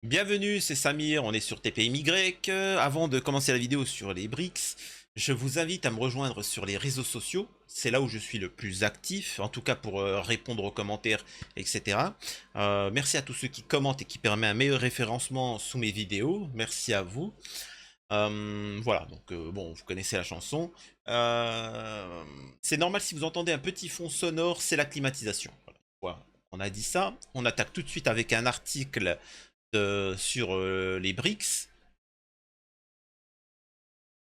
Bienvenue, c'est Samir, on est sur TPMY. Avant de commencer la vidéo sur les BRICS, je vous invite à me rejoindre sur les réseaux sociaux. C'est là où je suis le plus actif, en tout cas pour répondre aux commentaires, etc. Merci à tous ceux qui commentent et qui permettent un meilleur référencement sous mes vidéos. Merci à vous. Voilà, donc bon, vous connaissez la chanson. C'est normal si vous entendez un petit fond sonore, c'est la climatisation. Voilà. On a dit ça. On attaque tout de suite avec un article sur les BRICS.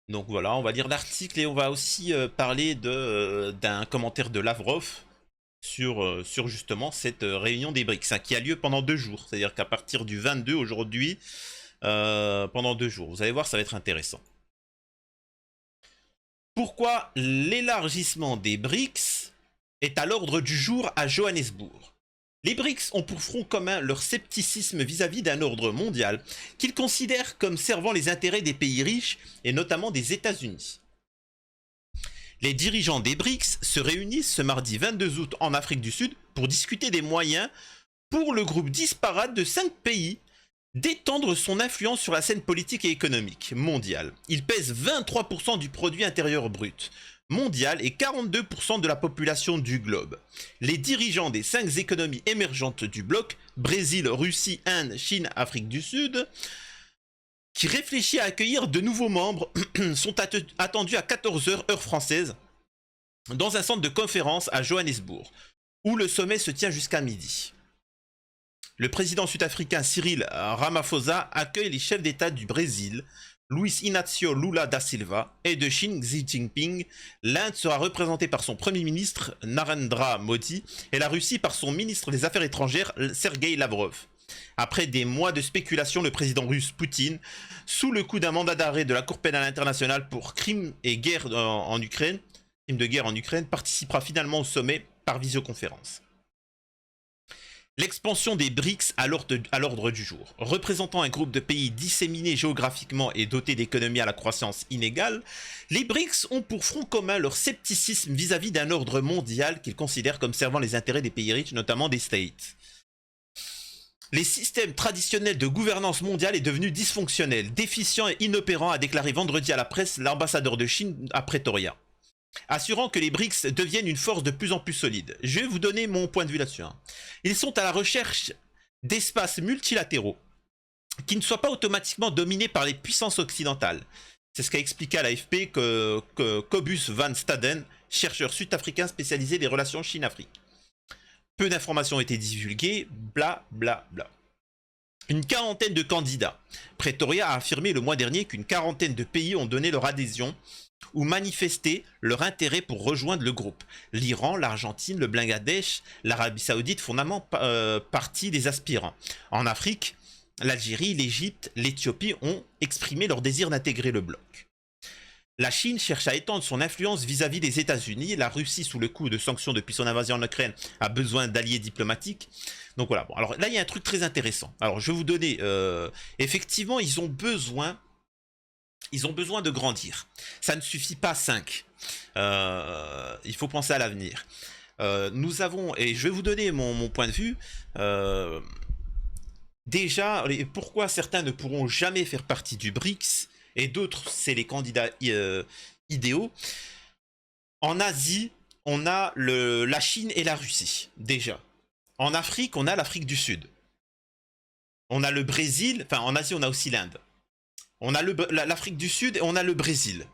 Donc voilà, on va lire l'article et on va aussi parler d'un commentaire de Lavrov sur justement cette réunion des BRICS, hein, qui a lieu pendant 2 jours. C'est-à-dire qu'à partir du 22 aujourd'hui, pendant 2 jours. Vous allez voir, ça va être intéressant. Pourquoi l'élargissement des BRICS est à l'ordre du jour à Johannesburg? Les BRICS ont pour front commun leur scepticisme vis-à-vis d'un ordre mondial qu'ils considèrent comme servant les intérêts des pays riches et notamment des États-Unis. Les dirigeants des BRICS se réunissent ce mardi 22 août en Afrique du Sud pour discuter des moyens pour le groupe disparate de 5 pays d'étendre son influence sur la scène politique et économique mondiale. Il pèse 23% du produit intérieur brut mondial et 42% de la population du globe. Les dirigeants des 5 économies émergentes du bloc, Brésil, Russie, Inde, Chine, Afrique du Sud, qui réfléchissent à accueillir de nouveaux membres, sont attendus à 14h heure française dans un centre de conférence à Johannesburg, où le sommet se tient jusqu'à midi. Le président sud-africain Cyril Ramaphosa accueille les chefs d'État du Brésil, Luiz Inácio Lula da Silva, et de Xi Jinping. L'Inde sera représentée par son premier ministre Narendra Modi et la Russie par son ministre des Affaires étrangères Sergueï Lavrov. Après des mois de spéculation, le président russe Poutine, sous le coup d'un mandat d'arrêt de la Cour pénale internationale pour crimes et guerre en Ukraine, crimes de guerre en Ukraine, participera finalement au sommet par visioconférence. L'expansion des BRICS à l'ordre du jour. Représentant un groupe de pays disséminés géographiquement et dotés d'économies à la croissance inégale, les BRICS ont pour front commun leur scepticisme vis-à-vis d'un ordre mondial qu'ils considèrent comme servant les intérêts des pays riches, notamment des States. Les systèmes traditionnels de gouvernance mondiale est devenu dysfonctionnel, déficient et inopérant, a déclaré vendredi à la presse l'ambassadeur de Chine à Pretoria, assurant que les BRICS deviennent une force de plus en plus solide. Je vais vous donner mon point de vue là-dessus. Ils sont à la recherche d'espaces multilatéraux qui ne soient pas automatiquement dominés par les puissances occidentales. C'est ce qu'a expliqué à l'AFP que Cobus Van Staden, chercheur sud-africain spécialisé des relations Chine-Afrique. Peu d'informations ont été divulguées, bla bla bla. Une quarantaine de candidats. Pretoria a affirmé le mois dernier qu'une quarantaine de pays ont donné leur adhésion ou manifesté leur intérêt pour rejoindre le groupe. L'Iran, l'Argentine, le Bangladesh, l'Arabie Saoudite font partie des aspirants. En Afrique, l'Algérie, l'Égypte, l'Éthiopie ont exprimé leur désir d'intégrer le bloc. La Chine cherche à étendre son influence vis-à-vis des États-Unis. La Russie, sous le coup de sanctions depuis son invasion en Ukraine, a besoin d'alliés diplomatiques. Donc voilà. Bon, alors là, il y a un truc très intéressant. Alors je vais vous donner. Effectivement, ils ont besoin de grandir. Ça ne suffit pas 5. Il faut penser à l'avenir. Nous avons, et je vais vous donner mon point de vue. Déjà, pourquoi certains ne pourront jamais faire partie du BRICS et d'autres, c'est les candidats idéaux. En Asie, on a la Chine et la Russie, déjà. En Afrique, on a l'Afrique du Sud. On a le Brésil, enfin en Asie, on a aussi l'Inde. On a l'Afrique du Sud et on a le Brésil.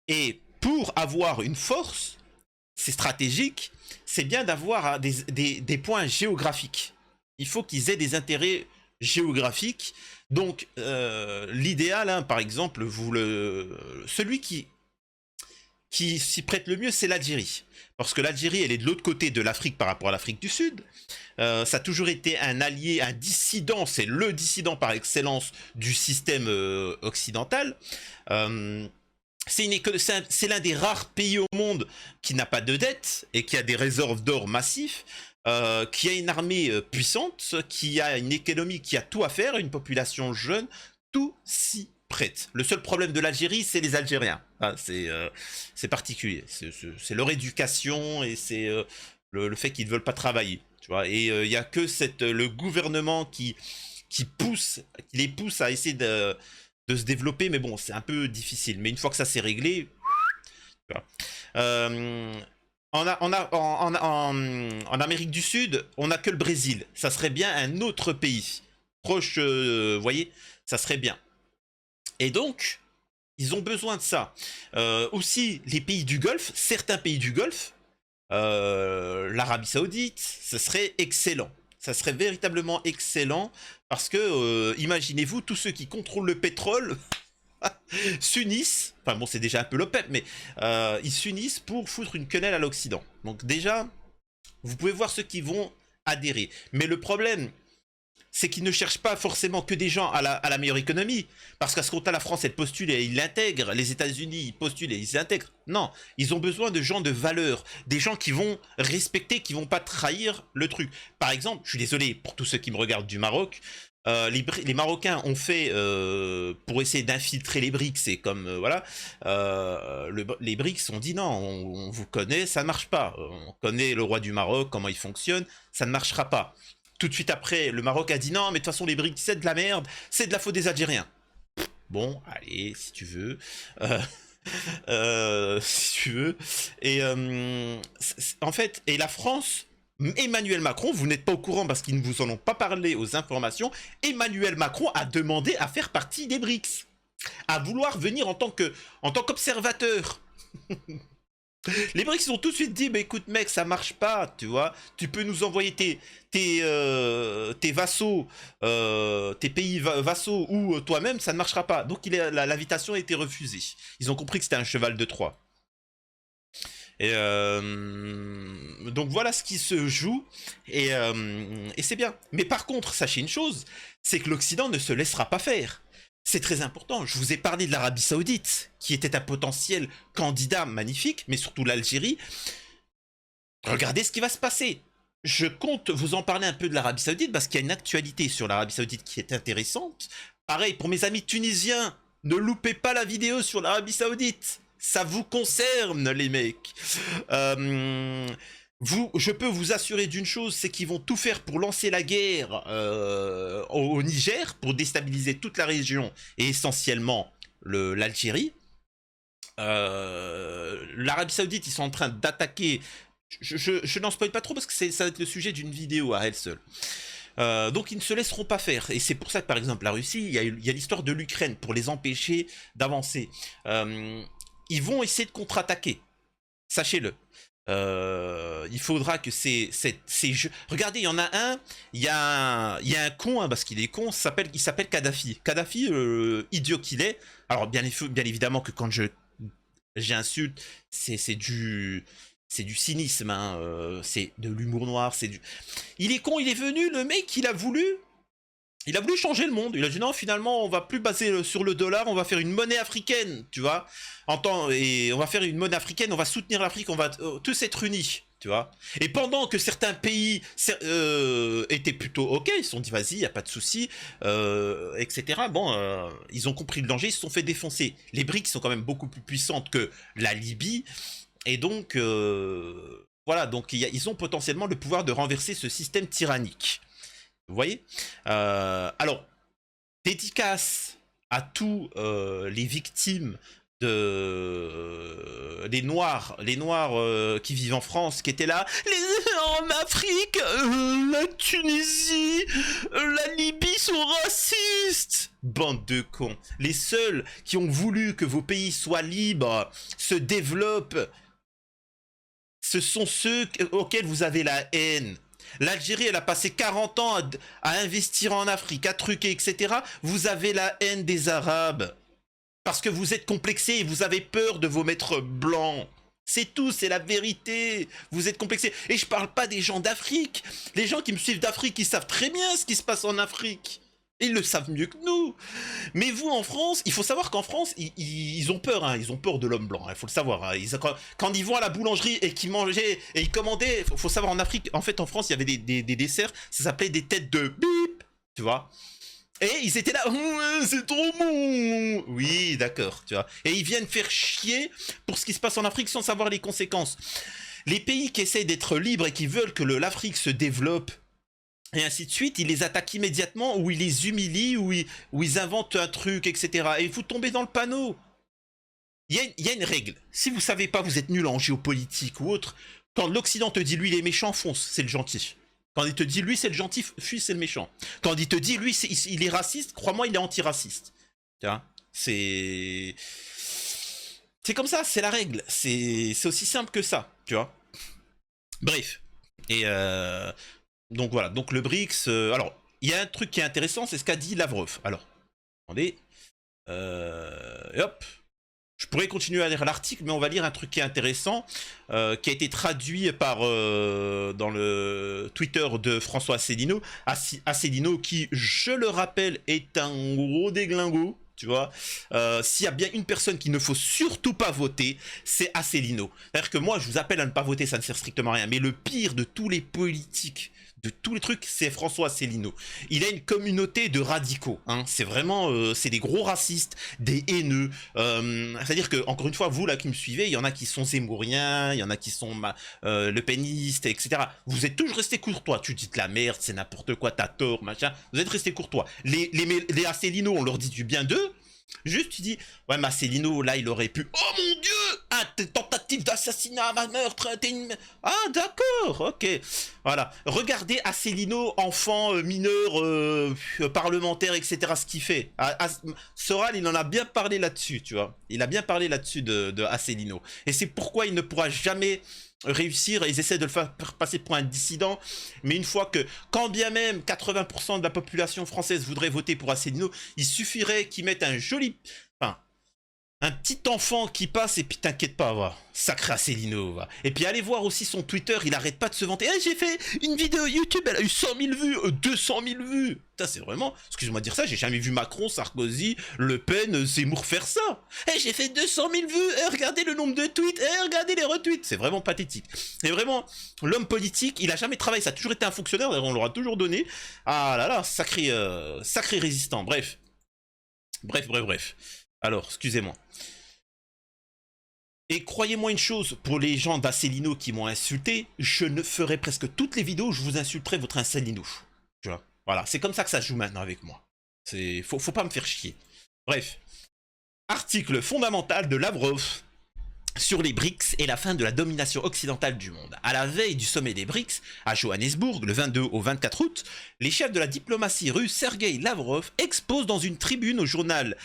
Et pour avoir une force, c'est stratégique, c'est bien d'avoir des points géographiques. Il faut qu'ils aient des intérêts géographiques. Donc, l'idéal, hein, par exemple, celui qui s'y prête le mieux, c'est l'Algérie. Parce que l'Algérie, elle est de l'autre côté de l'Afrique par rapport à l'Afrique du Sud. Ça a toujours été un allié, un dissident, c'est le dissident par excellence du système occidental. C'est l'un des rares pays au monde qui n'a pas de dette et qui a des réserves d'or massifs, qui a une armée puissante, qui a une économie qui a tout à faire, une population jeune, tout s'y prête. Le seul problème de l'Algérie, c'est les Algériens. Ah, c'est particulier. C'est leur éducation et c'est le fait qu'ils ne veulent pas travailler. Tu vois, et il n'y a que le gouvernement qui qui les pousse à essayer de se développer, mais bon, c'est un peu difficile. Mais une fois que ça s'est réglé, tu vois. En Amérique du Sud, on n'a que le Brésil. Ça serait bien un autre pays proche, vous voyez, ça serait bien. Et donc, ils ont besoin de ça. Aussi, les pays du Golfe, certains pays du Golfe, l'Arabie Saoudite, ce serait excellent. Ça serait véritablement excellent parce que, imaginez-vous, tous ceux qui contrôlent le pétrole s'unissent, enfin bon c'est déjà un peu l'OPEP, mais ils s'unissent pour foutre une quenelle à l'Occident. Donc déjà, vous pouvez voir ceux qui vont adhérer. Mais le problème, c'est qu'ils ne cherchent pas forcément que des gens à la meilleure économie. Parce qu'à ce compte-là, la France, elle postule et ils l'intègrent. Les États-Unis, ils postulent et ils l'intègrent. Non, ils ont besoin de gens de valeur. Des gens qui vont respecter, qui vont pas trahir le truc. Par exemple, je suis désolé pour tous ceux qui me regardent du Maroc, les Marocains ont fait, pour essayer d'infiltrer les BRICS, et comme, voilà, les BRICS ont dit non, on vous connaît, ça ne marche pas. On connaît le roi du Maroc, comment il fonctionne, ça ne marchera pas. Tout de suite après, le Maroc a dit non, mais de toute façon, les BRICS, c'est de la merde, c'est de la faute des Algériens. Bon, allez, si tu veux. Si tu veux. Et en fait, et la France, Emmanuel Macron, vous n'êtes pas au courant parce qu'ils ne vous en ont pas parlé aux informations, Emmanuel Macron a demandé à faire partie des BRICS, à vouloir venir en tant qu'observateur. Les BRICS ont tout de suite dit, bah écoute mec, ça marche pas, tu vois, tu peux nous envoyer tes vassaux, tes pays vassaux ou toi-même, ça ne marchera pas. Donc l'invitation a été refusée. Ils ont compris que c'était un cheval de Troie. Et donc voilà ce qui se joue, et c'est bien. Mais par contre, sachez une chose, c'est que l'Occident ne se laissera pas faire. C'est très important. Je vous ai parlé de l'Arabie Saoudite, qui était un potentiel candidat magnifique, mais surtout l'Algérie. Regardez ce qui va se passer. Je compte vous en parler un peu de l'Arabie Saoudite, parce qu'il y a une actualité sur l'Arabie Saoudite qui est intéressante. Pareil, pour mes amis tunisiens, ne loupez pas la vidéo sur l'Arabie Saoudite. Ça vous concerne, les mecs. Je peux vous assurer d'une chose, c'est qu'ils vont tout faire pour lancer la guerre au Niger, pour déstabiliser toute la région, et essentiellement l'Algérie. L'Arabie Saoudite, ils sont en train d'attaquer... Je n'en spoil pas trop parce que ça va être le sujet d'une vidéo à elle seule. Donc ils ne se laisseront pas faire. Et c'est pour ça que par exemple la Russie, il y a l'histoire de l'Ukraine, pour les empêcher d'avancer. Ils vont essayer de contre-attaquer. Sachez-le. Il faudra que ces jeux... Regardez, il y en a un, il y a un con, hein, parce qu'il est con, il s'appelle Kadhafi. Kadhafi, idiot qu'il est. Alors bien évidemment que quand j'insulte, c'est du cynisme, hein, c'est de l'humour noir, Il est con, il est venu, le mec, il a voulu changer le monde. Il a dit non, finalement, on va plus baser sur le dollar, on va faire une monnaie africaine, tu vois. Et on va faire une monnaie africaine, on va soutenir l'Afrique, on va tous être unis, tu vois. Et pendant que certains pays étaient plutôt ok, ils se sont dit vas-y, y a pas de souci, etc. Bon, ils ont compris le danger, ils se sont fait défoncer. Les BRICS sont quand même beaucoup plus puissantes que la Libye, et donc voilà, donc ils ont potentiellement le pouvoir de renverser ce système tyrannique. Vous voyez, alors, dédicace à tous les victimes les Noirs qui vivent en France, qui étaient là, en Afrique, la Tunisie, la Libye sont racistes. Bande de cons. Les seuls qui ont voulu que vos pays soient libres, se développent, ce sont ceux auxquels vous avez la haine. L'Algérie, elle a passé 40 ans à investir en Afrique, à truquer, etc. Vous avez la haine des Arabes. Parce que vous êtes complexés et vous avez peur de vos maîtres blancs. C'est tout, c'est la vérité. Vous êtes complexés. Et je parle pas des gens d'Afrique. Les gens qui me suivent d'Afrique, ils savent très bien ce qui se passe en Afrique. Ils le savent mieux que nous. Mais vous, en France, il faut savoir qu'en France, ils ont peur, hein, ils ont peur de l'homme blanc, il faut le savoir. Hein. Quand ils vont à la boulangerie et qu'ils mangeaient et ils commandaient, faut savoir, en Afrique, en fait, en France, il y avait des desserts, ça s'appelait des têtes de bip, tu vois. Et ils étaient là, c'est trop bon. Oui, d'accord, tu vois. Et ils viennent faire chier pour ce qui se passe en Afrique sans savoir les conséquences. Les pays qui essaient d'être libres et qui veulent que l'Afrique se développe, et ainsi de suite, ils les attaquent immédiatement, ou ils les humilient, ou ils inventent un truc, etc. Et vous tombez dans le panneau. Il y a une règle. Si vous savez pas, vous êtes nul en géopolitique ou autre, quand l'Occident te dit lui il est méchant, fonce, c'est le gentil. Quand il te dit lui c'est le gentil, fuis, c'est le méchant. Quand il te dit lui il est raciste, crois-moi, il est antiraciste. Tu vois, c'est comme ça, c'est la règle. C'est aussi simple que ça, tu vois. Bref. Et donc voilà, donc le BRICS. Alors, il y a un truc qui est intéressant, c'est ce qu'a dit Lavrov. Alors, attendez. Hop. Je pourrais continuer à lire l'article, mais on va lire un truc qui est intéressant, qui a été traduit par dans le Twitter de François Asselineau. Asselineau qui, je le rappelle, est un gros déglingo. Tu vois, s'il y a bien une personne qu'il ne faut surtout pas voter, c'est Asselineau. C'est-à-dire que moi, je vous appelle à ne pas voter, ça ne sert strictement à rien. Mais le pire de tous les politiques, de tous les trucs, c'est François Asselineau. Il a une communauté de radicaux. Hein. C'est vraiment, c'est des gros racistes, des haineux. C'est-à-dire que, encore une fois, vous là qui me suivez, il y en a qui sont zémouriens, il y en a qui sont le pénistes, etc. Vous êtes toujours restés courtois. Tu dis de la merde, c'est n'importe quoi, t'as tort, machin. Vous êtes restés courtois. Les Asselineau, on leur dit du bien d'eux. Juste, tu dis, ouais, mais Asselineau, là, il aurait pu. Oh mon dieu! Ah, tentative d'assassinat, meurtre, t'es une. Ah, d'accord, ok. Voilà. Regardez Asselineau, enfant, mineur, parlementaire, etc., ce qu'il fait. Soral, il en a bien parlé là-dessus, tu vois. Il a bien parlé là-dessus de Asselineau. Et c'est pourquoi il ne pourra jamais réussir. Ils essaient de le faire passer pour un dissident, mais une fois que, quand bien même 80% de la population française voudrait voter pour Asselineau, il suffirait qu'ils mettent un joli, enfin, un petit enfant qui passe et puis t'inquiète pas, va. Sacré Asselineau, va. Et puis allez voir aussi son Twitter, il arrête pas de se vanter. Hey, j'ai fait une vidéo YouTube, elle a eu 100 000 vues, 200 000 vues. Putain, c'est vraiment, excuse-moi de dire ça, j'ai jamais vu Macron, Sarkozy, Le Pen, Zemmour faire ça. Hey, j'ai fait 200 000 vues, regardez le nombre de tweets, regardez les retweets. C'est vraiment pathétique. Et vraiment, l'homme politique, il a jamais travaillé, ça a toujours été un fonctionnaire, on l'aura toujours donné. Ah là là, sacré, sacré résistant, bref. Bref. Alors, excusez-moi. Et croyez-moi une chose, pour les gens d'Asselineau qui m'ont insulté, je ne ferai presque toutes les vidéos où je vous insulterai votre Asselineau. Tu vois, voilà, c'est comme ça que ça se joue maintenant avec moi. Faut pas me faire chier. Bref. Article fondamental de Lavrov sur les BRICS et la fin de la domination occidentale du monde. À la veille du sommet des BRICS, à Johannesburg, le 22 au 24 août, les chefs de la diplomatie russe Sergei Lavrov exposent dans une tribune au journal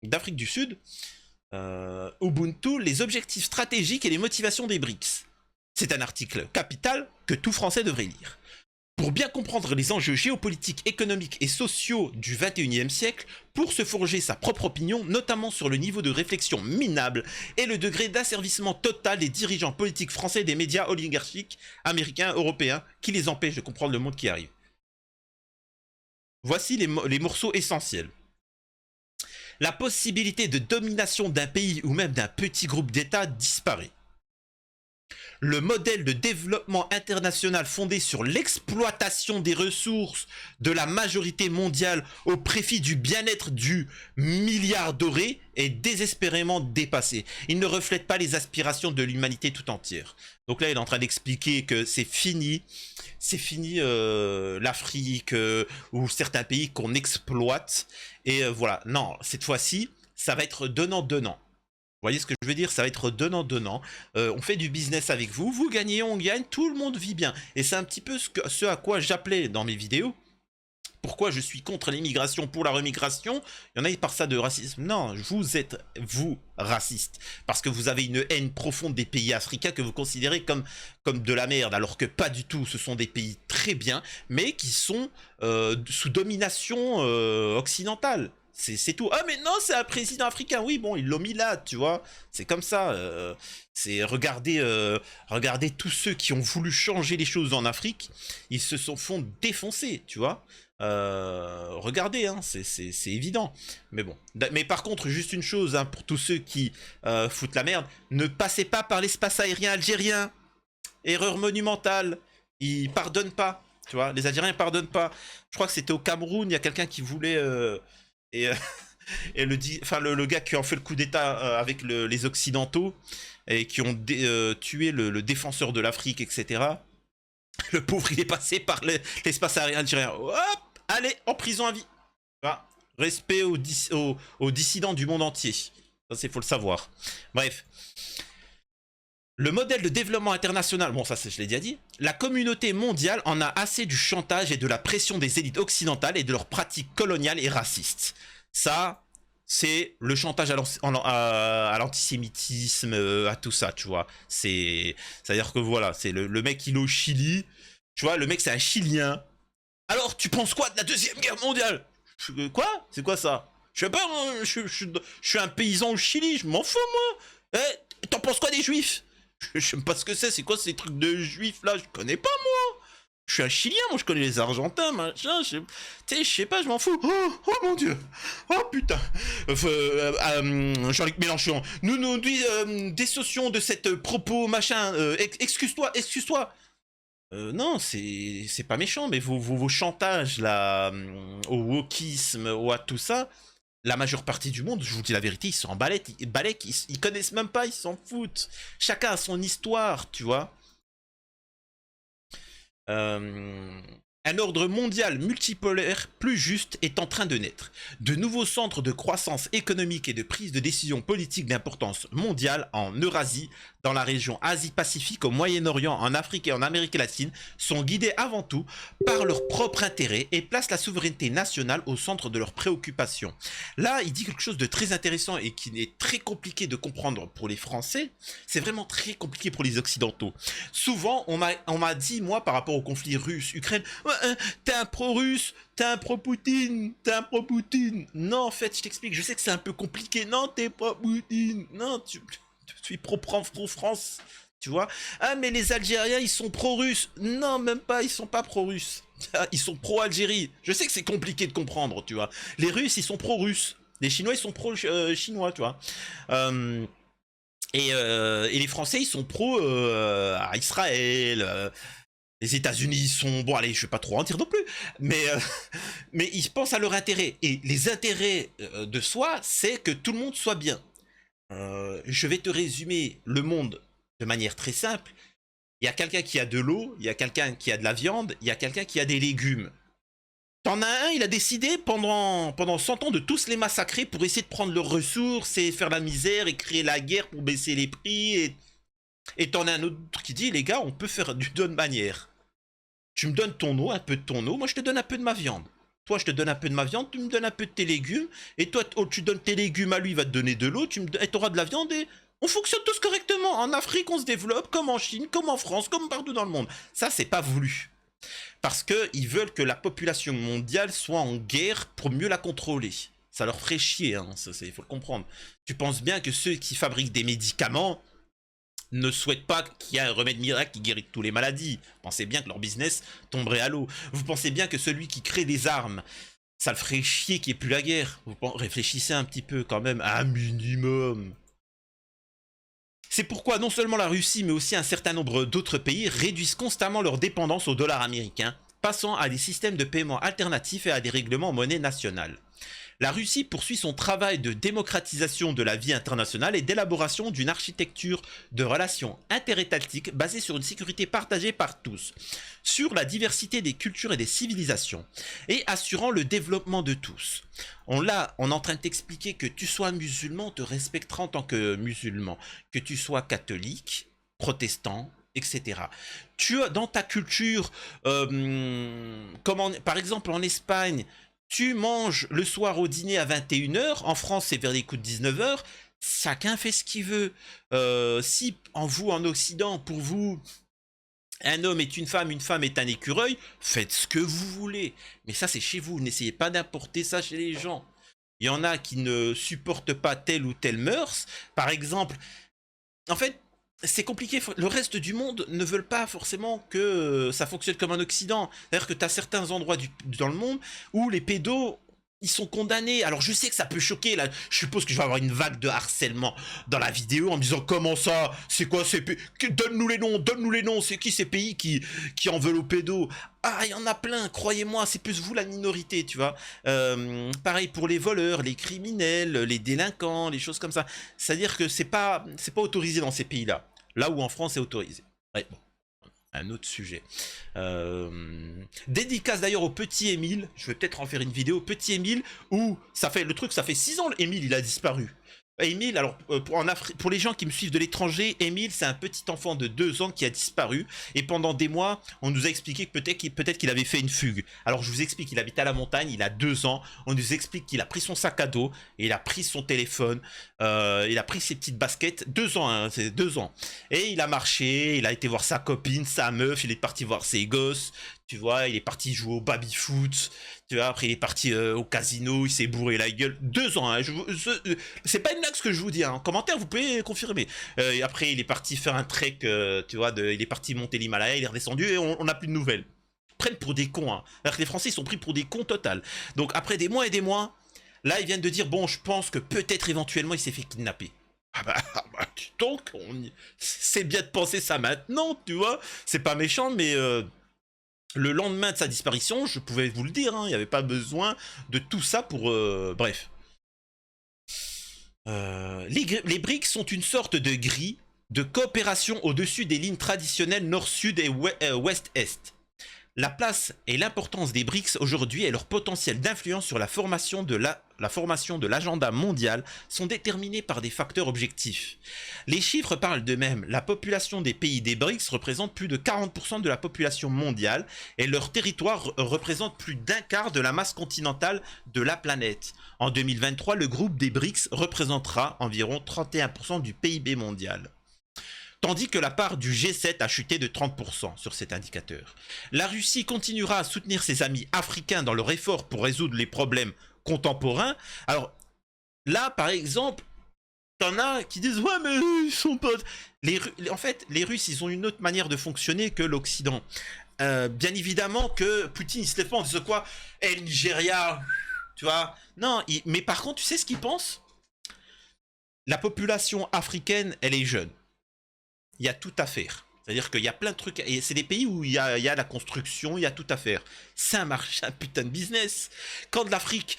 d'Afrique du Sud, Ubuntu, les objectifs stratégiques et les motivations des BRICS. C'est un article capital que tout Français devrait lire. Pour bien comprendre les enjeux géopolitiques, économiques et sociaux du XXIe siècle, pour se forger sa propre opinion, notamment sur le niveau de réflexion minable et le degré d'asservissement total des dirigeants politiques français et des médias oligarchiques américains, européens, qui les empêchent de comprendre le monde qui arrive. Voici les morceaux essentiels. La possibilité de domination d'un pays ou même d'un petit groupe d'États disparaît. Le modèle de développement international fondé sur l'exploitation des ressources de la majorité mondiale au profit du bien-être du milliard doré est désespérément dépassé. Il ne reflète pas les aspirations de l'humanité tout entière. Donc là, il est en train d'expliquer que c'est fini l'Afrique ou certains pays qu'on exploite. Et voilà, non, cette fois-ci, ça va être donnant-donnant. Vous voyez ce que je veux dire? Ça va être donnant-donnant. On fait du business avec vous, vous gagnez, on gagne, tout le monde vit bien. Et c'est un petit peu ce à quoi j'appelais dans mes vidéos. Pourquoi je suis contre l'immigration pour la remigration? Il y en a qui parlent ça de racisme. Non, vous êtes, vous, raciste. Parce que vous avez une haine profonde des pays africains que vous considérez comme de la merde. Alors que pas du tout, ce sont des pays très bien, mais qui sont sous domination occidentale. C'est tout. Ah mais non, c'est un président africain. Oui, bon, ils l'ont mis là, tu vois. C'est comme ça. C'est regardez tous ceux qui ont voulu changer les choses en Afrique. Ils se sont font défoncer, tu vois. Regardez, hein, c'est évident. Mais bon. Mais par contre, juste une chose, hein, pour tous ceux qui foutent la merde, ne passez pas par l'espace aérien algérien. Erreur monumentale. Ils pardonnent pas. Tu vois, les Algériens pardonnent pas. Je crois que c'était au Cameroun, il y a quelqu'un qui voulait... Et, et le gars qui a fait le coup d'état avec les Occidentaux et qui ont tué le défenseur de l'Afrique, etc. Le pauvre, il est passé par l'espace aérien algérien. Hop, allez, en prison à vie. Voilà. Respect aux dissidents du monde entier. Ça, c'est faut le savoir. Bref. Le modèle de développement international, bon ça je l'ai déjà dit, la communauté mondiale en a assez du chantage et de la pression des élites occidentales et de leurs pratiques coloniales et racistes. Ça, c'est le chantage à l'antisémitisme, à tout ça, tu vois. C'est-à-dire que voilà, c'est le mec il est au Chili, tu vois, le mec c'est un Chilien. Alors tu penses quoi de la Deuxième Guerre mondiale? Quoi? C'est quoi ça? Je sais pas, je suis un paysan au Chili, je m'en fous moi. T'en penses quoi des juifs? Je sais pas ce que c'est quoi ces trucs de juifs là, je connais pas moi. Je suis un Chilien, moi je connais les Argentins, machin, je sais pas, je m'en fous. Oh mon dieu, oh putain. Jean-Luc Mélenchon, nous dissocions de cette propos machin, excuse-toi. Non, c'est pas méchant, mais vos chantages là, au wokisme ou à tout ça, la majeure partie du monde, je vous dis la vérité, ils sont en balèque, ils connaissent même pas, ils s'en foutent. Chacun a son histoire, tu vois. Un ordre mondial multipolaire plus juste est en train de naître. De nouveaux centres de croissance économique et de prise de décision politique d'importance mondiale en Eurasie, dans la région Asie-Pacifique, au Moyen-Orient, en Afrique et en Amérique latine sont guidés avant tout par leur propre intérêt et placent la souveraineté nationale au centre de leurs préoccupations. Là, il dit quelque chose de très intéressant et qui est très compliqué de comprendre pour les Français. C'est vraiment très compliqué pour les Occidentaux. Souvent, on m'a dit, moi, par rapport au conflit russe-Ukraine, t'es un pro-russe, t'es un pro-Poutine, t'es un pro-Poutine. Non, en fait, je t'explique, je sais que c'est un peu compliqué. Non, t'es pro-Poutine. Non, tu suis pro-France, tu vois. Ah, mais les Algériens, ils sont pro-russes. Non, même pas, ils sont pas pro-russes. Ils sont pro-Algérie. Je sais que c'est compliqué de comprendre, tu vois. Les Russes, ils sont pro-russes. Les Chinois, ils sont pro-chinois, tu vois. Et les Français, ils sont pro à Israël. Les États-Unis, ils sont... Bon, allez, je vais pas trop en dire non plus. Mais ils pensent à leur intérêt. Et les intérêts de soi, c'est que tout le monde soit bien. Je vais te résumer le monde de manière très simple. Il y a quelqu'un qui a de l'eau, il y a quelqu'un qui a de la viande, il y a quelqu'un qui a des légumes. T'en as un, il a décidé pendant 100 ans de tous les massacrer pour essayer de prendre leurs ressources et faire la misère et créer la guerre pour baisser les prix. Et t'en as un autre qui dit, les gars, on peut faire d'une bonne manière. Tu me donnes ton eau, un peu de ton eau, moi je te donne un peu de ma viande. Toi, je te donne un peu de ma viande, tu me donnes un peu de tes légumes, et toi, tu donnes tes légumes à lui, il va te donner de l'eau, tu auras de la viande, et on fonctionne tous correctement. En Afrique, on se développe, comme en Chine, comme en France, comme partout dans le monde. Ça, c'est pas voulu. Parce qu'ils veulent que la population mondiale soit en guerre pour mieux la contrôler. Ça leur ferait chier, hein, il faut le comprendre. Tu penses bien que ceux qui fabriquent des médicaments ne souhaitent pas qu'il y ait un remède miracle qui guérit toutes les maladies. Pensez bien que leur business tomberait à l'eau. Vous pensez bien que celui qui crée des armes, ça le ferait chier qu'il n'y ait plus la guerre. Réfléchissez un petit peu quand même, à un minimum. C'est pourquoi non seulement la Russie, mais aussi un certain nombre d'autres pays réduisent constamment leur dépendance au dollar américain, passant à des systèmes de paiement alternatifs et à des règlements en monnaie nationale. La Russie poursuit son travail de démocratisation de la vie internationale et d'élaboration d'une architecture de relations interétatiques basée sur une sécurité partagée par tous, sur la diversité des cultures et des civilisations, et assurant le développement de tous. On est en train de t'expliquer que tu sois musulman, on te respectera en tant que musulman, que tu sois catholique, protestant, etc. Tu as dans ta culture, par exemple en Espagne, tu manges le soir au dîner à 21 h, en France c'est vers les coups de 19 h, chacun fait ce qu'il veut. Si en Occident, pour vous, un homme est une femme est un écureuil, faites ce que vous voulez. Mais ça c'est chez vous, n'essayez pas d'importer ça chez les gens. Il y en a qui ne supportent pas telle ou telle mœurs. Par exemple, en fait, c'est compliqué, le reste du monde ne veulent pas forcément que ça fonctionne comme en Occident. C'est-à-dire que tu as certains endroits dans le monde où les pédos, ils sont condamnés. Alors je sais que ça peut choquer, là, je suppose que je vais avoir une vague de harcèlement dans la vidéo en me disant comment ça, c'est quoi ces pays, donne-nous les noms, c'est qui ces pays qui en veulent aux pédos? Ah, il y en a plein, croyez-moi, c'est plus vous la minorité, tu vois. Pareil pour les voleurs, les criminels, les délinquants, les choses comme ça. C'est-à-dire que c'est pas autorisé dans ces pays-là. Là où en France c'est autorisé. Ouais, bon. un autre sujet. Dédicace d'ailleurs au petit Émile, je vais peut-être en faire une vidéo, petit Émile, où ça fait 6 ans, Émile il a disparu. Émile, alors pour les gens qui me suivent de l'étranger, Émile c'est un petit enfant de 2 ans qui a disparu et pendant des mois on nous a expliqué que peut-être qu'il avait fait une fugue. Alors je vous explique, il habite à la montagne, il a 2 ans, on nous explique qu'il a pris son sac à dos, et il a pris son téléphone, il a pris ses petites baskets, 2 ans, hein, c'est 2 ans, et il a marché, il a été voir sa copine, sa meuf, il est parti voir ses gosses, tu vois, il est parti jouer au baby-foot, tu vois, après il est parti au casino, il s'est bourré la gueule. 2 ans, hein, c'est pas une blague ce que je vous dis, hein. En commentaire vous pouvez confirmer. Et après il est parti faire un trek, tu vois, il est parti monter l'Himalaya, il est redescendu et on n'a plus de nouvelles. Ils prennent pour des cons, hein. Alors que les Français ils sont pris pour des cons total. Donc après des mois et des mois, là ils viennent de dire, bon je pense que peut-être éventuellement il s'est fait kidnapper. Donc c'est bien de penser ça maintenant, tu vois, c'est pas méchant mais... le lendemain de sa disparition, je pouvais vous le dire, hein, il n'y avait pas besoin de tout ça pour... bref. Les BRICS sont une sorte de grille de coopération au-dessus des lignes traditionnelles nord-sud et ouest-est. La place et l'importance des BRICS aujourd'hui et leur potentiel d'influence sur la formation de l'agenda mondial sont déterminés par des facteurs objectifs. Les chiffres parlent d'eux-mêmes. La population des pays des BRICS représente plus de 40% de la population mondiale et leur territoire représente plus d'un quart de la masse continentale de la planète. En 2023, le groupe des BRICS représentera environ 31% du PIB mondial. Tandis que la part du G7 a chuté de 30% sur cet indicateur. La Russie continuera à soutenir ses amis africains dans leur effort pour résoudre les problèmes contemporains. Alors là, par exemple, t'en as qui disent « Ouais, mais ils sont pas... » En fait, les Russes, ils ont une autre manière de fonctionner que l'Occident. Bien évidemment que Poutine, il se lève pas en disant quoi « Eh, Nigeria !» Tu vois. Non, mais par contre, tu sais ce qu'ils pensent? La population africaine, elle est jeune. Il y a tout à faire. C'est-à-dire qu'il y a plein de trucs. Et c'est des pays où il y a la construction, il y a tout à faire. C'est un marché, un putain de business. Quand de l'Afrique,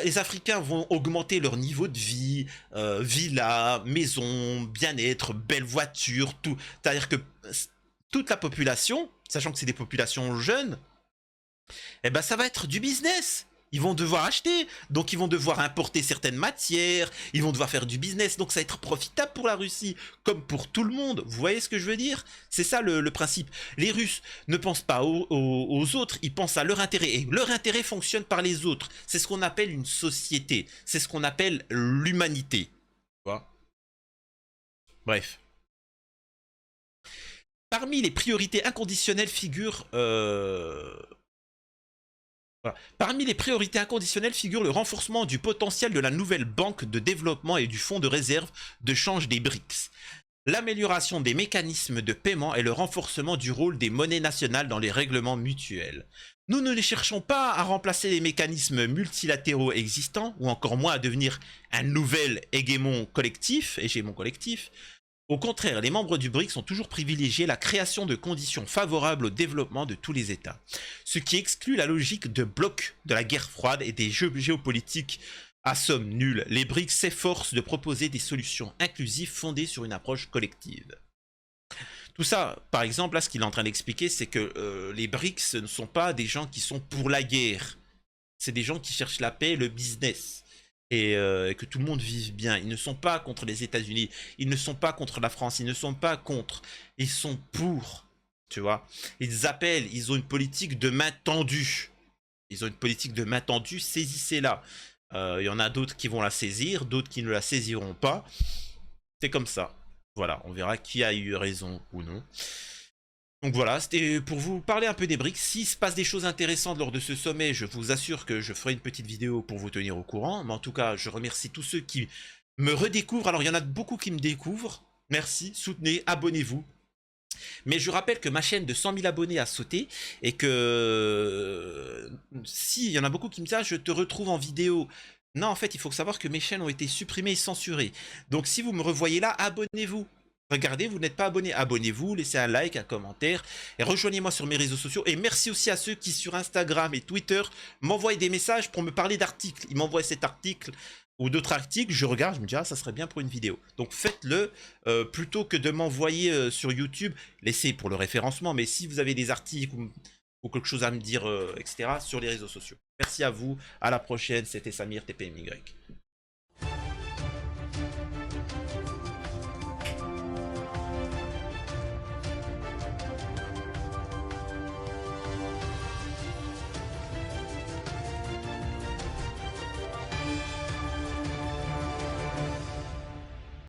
les Africains vont augmenter leur niveau de vie, villas, maisons, bien-être, belles voitures, tout. C'est-à-dire que toute la population, sachant que c'est des populations jeunes, eh ben ça va être du business. Ils vont devoir acheter, donc ils vont devoir importer certaines matières, ils vont devoir faire du business, donc ça va être profitable pour la Russie, comme pour tout le monde. Vous voyez ce que je veux dire? C'est ça le principe. Les Russes ne pensent pas aux autres, ils pensent à leur intérêt, et leur intérêt fonctionne par les autres. C'est ce qu'on appelle une société, c'est ce qu'on appelle l'humanité. Bref. Parmi les priorités inconditionnelles figurent... Parmi les priorités inconditionnelles figure le renforcement du potentiel de la nouvelle banque de développement et du fonds de réserve de change des BRICS, l'amélioration des mécanismes de paiement et le renforcement du rôle des monnaies nationales dans les règlements mutuels. Nous ne cherchons pas à remplacer les mécanismes multilatéraux existants, ou encore moins à devenir un nouvel hégémon collectif. Au contraire, les membres du BRICS ont toujours privilégié la création de conditions favorables au développement de tous les États, ce qui exclut la logique de bloc de la guerre froide et des jeux géopolitiques à somme nulle. Les BRICS s'efforcent de proposer des solutions inclusives fondées sur une approche collective. Tout ça, par exemple, là, ce qu'il est en train d'expliquer, c'est que les BRICS ne sont pas des gens qui sont pour la guerre. C'est des gens qui cherchent la paix, le business. Et que tout le monde vive bien. Ils ne sont pas contre les États-Unis, ils ne sont pas contre la France, ils ne sont pas contre. Ils sont pour, tu vois. Ils appellent, ils ont une politique de main tendue. Ils ont une politique de main tendue, saisissez-la. Il y en a d'autres qui vont la saisir, d'autres qui ne la saisiront pas. C'est comme ça. Voilà, on verra qui a eu raison ou non. Donc voilà, c'était pour vous parler un peu des BRICS. S'il se passe des choses intéressantes lors de ce sommet, je vous assure que je ferai une petite vidéo pour vous tenir au courant. Mais en tout cas, je remercie tous ceux qui me redécouvrent. Alors, il y en a beaucoup qui me découvrent. Merci, soutenez, abonnez-vous. Mais je rappelle que ma chaîne de 100 000 abonnés a sauté et que si il y en a beaucoup qui me disent ah, je te retrouve en vidéo. Non, en fait, il faut savoir que mes chaînes ont été supprimées et censurées. Donc, si vous me revoyez là, abonnez-vous. Regardez, vous n'êtes pas abonné, abonnez-vous, laissez un like, un commentaire et rejoignez-moi sur mes réseaux sociaux. Et merci aussi à ceux qui sur Instagram et Twitter m'envoient des messages pour me parler d'articles. Ils m'envoient cet article ou d'autres articles, je regarde, je me dis, ah, ça serait bien pour une vidéo. Donc faites-le, plutôt que de m'envoyer sur YouTube, laissez pour le référencement, mais si vous avez des articles ou quelque chose à me dire, etc., sur les réseaux sociaux. Merci à vous, à la prochaine, c'était Samir TPMY.